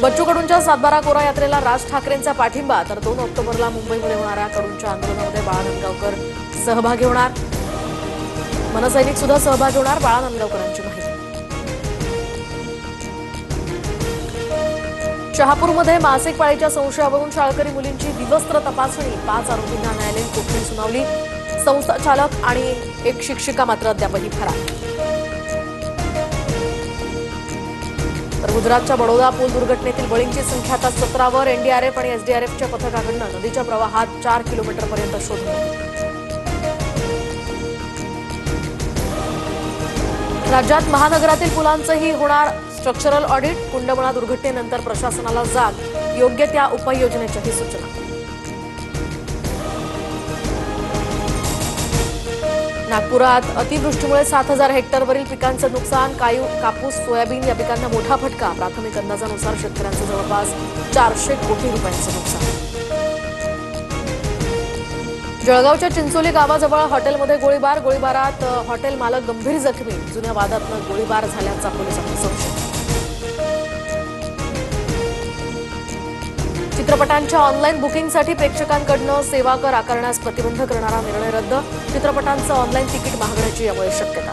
बच्चू कडूंच्या सातबारा कोरा यात्रेला राज ठाकरेंचा पाठिंबा, तर 2 ऑक्टोबरला मुंबईमध्ये होणाऱ्या कडूंच्या आंदोलनामध्ये बाळा नांदगावकर सहभागी होणार. मनसैनिक सुद्धा सहभागी होणार. बाळा नांदगावकरांची माहिती. शहापूरमध्ये मासिक पाळीच्या संशयावरून शाळकरी मुलींची विवस्त्र तपासणी, 5 आरोपींना न्यायालयीन कोठडी सुनावली. संस्था चालक आणि एक शिक्षिका मात्र अद्यापही फरार. तर गुजरातच्या बडोदा पूल दुर्घटनेतील बळींची संख्या आता 17वर. एनडीआरएफ आणि एसडीआरएफच्या पथकाकडून नदीच्या प्रवाहात 4 किलोमीटरपर्यंत शोध मोहीम. राज्यात महानगरातील पुलांचंही होणार स्ट्रक्चरल ऑडिट. कुंडमळा दुर्घटनेनंतर प्रशासनाला जाग, योग्य त्या उपाययोजनेच्याही सूचना. नागपुरात अतिवृष्टीमुळे 7,000 हेक्टरवरील पिकांचं नुकसान. कापूस, सोयाबीन या पिकांना मोठा फटका. प्राथमिक अंदाजानुसार शेतकऱ्यांचं जवळपास 400 कोटी रुपयांचं नुकसान. जळगावच्या चिंचोली गावाजवळ हॉटेलमध्ये गोळीबारात हॉटेल मालक गंभीर जखमी. जुन्या वादातनं गोळीबार झाल्याचा पोलिसांचा संशय. चित्रपटांच्या ऑनलाईन बुकिंगसाठी प्रेक्षकांकडून सेवा कर आकारण्यास प्रतिबंध करणारा निर्णय रद्द. चित्रपटांचं ऑनलाईन तिकीट महागड्याची यामुळे शक्यता.